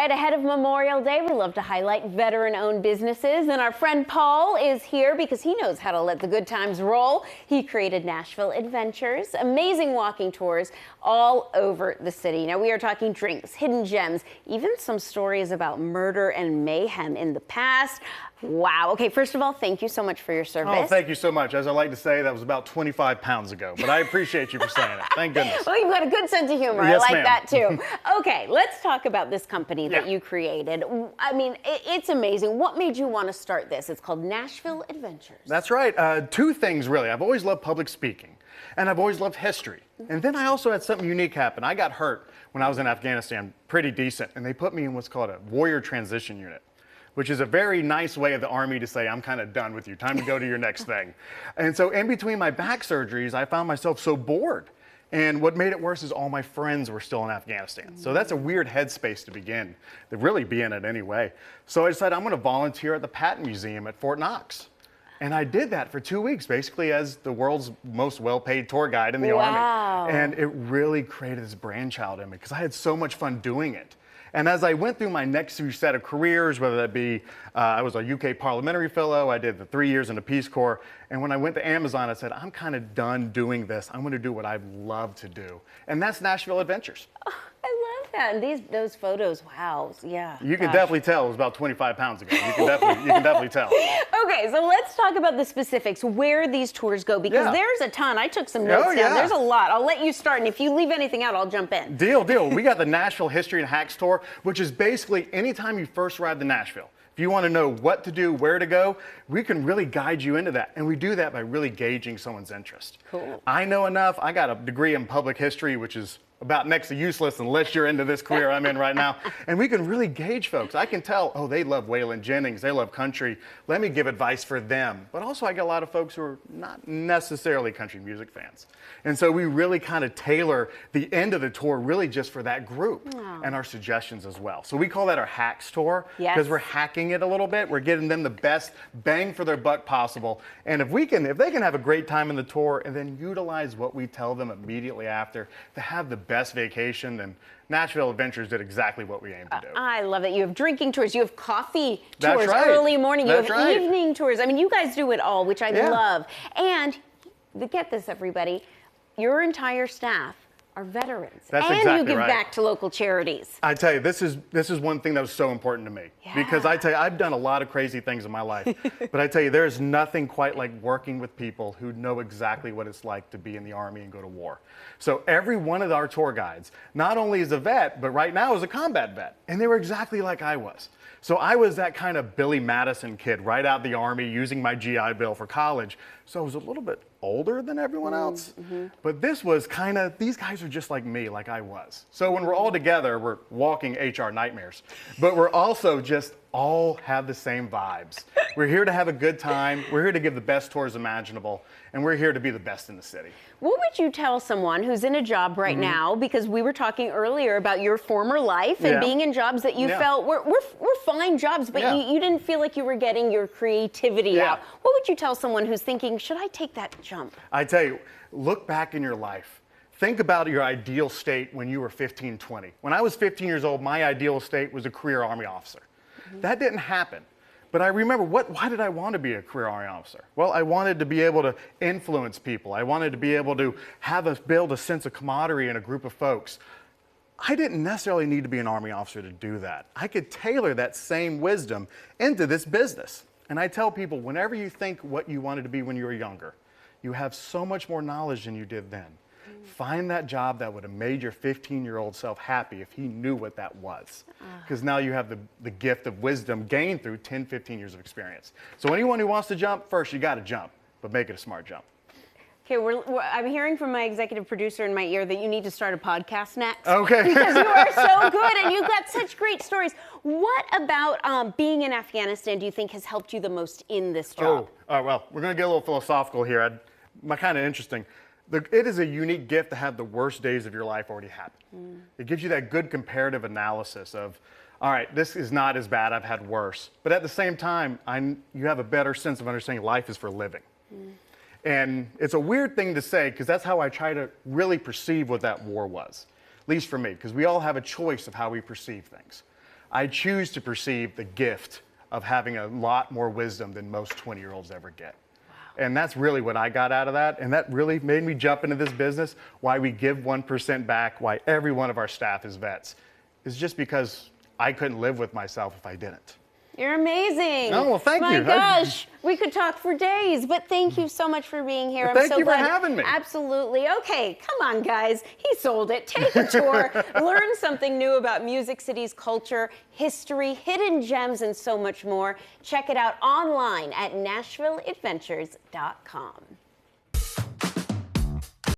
right, ahead of Memorial Day, we love to highlight veteran-owned businesses, and our friend Paul is here because he knows how to let the good times roll. He created Nashville Adventures, amazing walking tours all over the city. Now, we are talking drinks, hidden gems, even some stories about murder and mayhem in the past. Wow. Okay, first of all, thank you so much for your service. Oh, thank you so much. As I like to say, that was about 25 pounds ago, but I appreciate you for saying it. Thank goodness. Well, you've got a good sense of humor. Yes, I like that ma'am. too. Okay, let's talk about this company that you created. I mean, it's amazing. What made you want to start this? It's called Nashville Adventures. That's right. Two things, really. I've always loved public speaking, and I've always loved history. And then I also had something unique happen. I got hurt when I was in Afghanistan, pretty decent, and they put me in what's called a warrior transition unit, which is a very nice way of the Army to say, I'm kind of done with you, time to go to your next thing. And so in between my back surgeries, I found myself so bored. And what made it worse is all my friends were still in Afghanistan. So that's a weird headspace to begin, to really be in it anyway. So I decided I'm gonna volunteer at the Patton Museum at Fort Knox. And I did that for 2 weeks, basically as the world's most well-paid tour guide in the Army. And it really created this brainchild in me because I had so much fun doing it. And as I went through my next set of careers, whether that be, I was a UK parliamentary fellow, I did the 3 years in the Peace Corps, and when I went to Amazon, I said, I'm kind of done doing this. I'm gonna do what I love to do. And that's Nashville Adventures. Oh, I love that. And those photos, wow, yeah. You can definitely tell it was about 25 pounds ago. You can definitely tell. Okay, so let's talk about the specifics, where these tours go, because there's a ton. I took some notes down. There's a lot. I'll let you start, and if you leave anything out, I'll jump in. Deal. We got the Nashville History and Hacks Tour, which is basically anytime you first arrive to Nashville, if you want to know what to do, where to go, we can really guide you into that. And we do that by really gauging someone's interest. Cool. I know enough. I got a degree in public history, which is about next to useless unless you're into this career I'm in right now. And we can really gauge folks. I can tell, oh, they love Waylon Jennings, they love country. Let me give advice for them. But also I get a lot of folks who are not necessarily country music fans. And so we really kind of tailor the end of the tour really just for that group and our suggestions as well. So we call that our hacks tour because we're hacking it a little bit. We're getting them the best bang for their buck possible. And if they can have a great time in the tour and then utilize what we tell them immediately after to have the best vacation, then Nashville Adventures did exactly what we aim to do. I love it. You have drinking tours, you have coffee tours, early morning, you have evening tours. I mean, you guys do it all, which I love. And get this, everybody, your entire staff are veterans. And you give back to local charities. I tell you, this is one thing that was so important to me. Because I tell you, I've done a lot of crazy things in my life. But I tell you, there's nothing quite like working with people who know exactly what it's like to be in the Army and go to war. So every one of our tour guides, not only is a vet, but right now is a combat vet. And they were exactly like I was. So I was that kind of Billy Madison kid right out of the Army using my GI Bill for college. So I was a little bit older than everyone else. But this was kind of, these guys are just like me, like I was. So when we're all together, we're walking HR nightmares. But we're also just all have the same vibes. We're here to have a good time. We're here to give the best tours imaginable. And we're here to be the best in the city. What would you tell someone who's in a job right now, because we were talking earlier about your former life and being in jobs that you felt were fine jobs, but you didn't feel like you were getting your creativity out. What would you tell someone who's thinking, should I take that jump? I tell you, look back in your life. Think about your ideal state when you were 15, 20. When I was 15 years old, my ideal state was a career Army officer. That didn't happen. But I remember, why did I want to be a career Army officer? Well, I wanted to be able to influence people. I wanted to be able to build a sense of camaraderie in a group of folks. I didn't necessarily need to be an Army officer to do that. I could tailor that same wisdom into this business. And I tell people, whenever you think what you wanted to be when you were younger, you have so much more knowledge than you did then. Find that job that would have made your 15-year-old self happy if he knew what that was. Because now you have the gift of wisdom gained through 10, 15 years of experience. So anyone who wants to jump, first you got to jump, but make it a smart jump. Okay, I'm hearing from my executive producer in my ear that you need to start a podcast next. Okay. Because you are so good and you've got such great stories. What about being in Afghanistan do you think has helped you the most in this job? Well, we're going to get a little philosophical here. Kind of interesting. It is a unique gift to have the worst days of your life already happen. It gives you that good comparative analysis of, all right, this is not as bad, I've had worse. But at the same time, you have a better sense of understanding life is for living. And it's a weird thing to say because that's how I try to really perceive what that war was, at least for me, because we all have a choice of how we perceive things. I choose to perceive the gift of having a lot more wisdom than most 20-year-olds ever get. And that's really what I got out of that. And that really made me jump into this business. Why we give 1% back, why every one of our staff is vets, is just because I couldn't live with myself if I didn't. You're amazing. Oh, well, thank you. My gosh, we could talk for days, but thank you so much for being here. Well, thank you for having me. Absolutely. Okay, come on, guys. He sold it. Take a tour. Learn something new about Music City's culture, history, hidden gems, and so much more. Check it out online at NashvilleAdventures.com.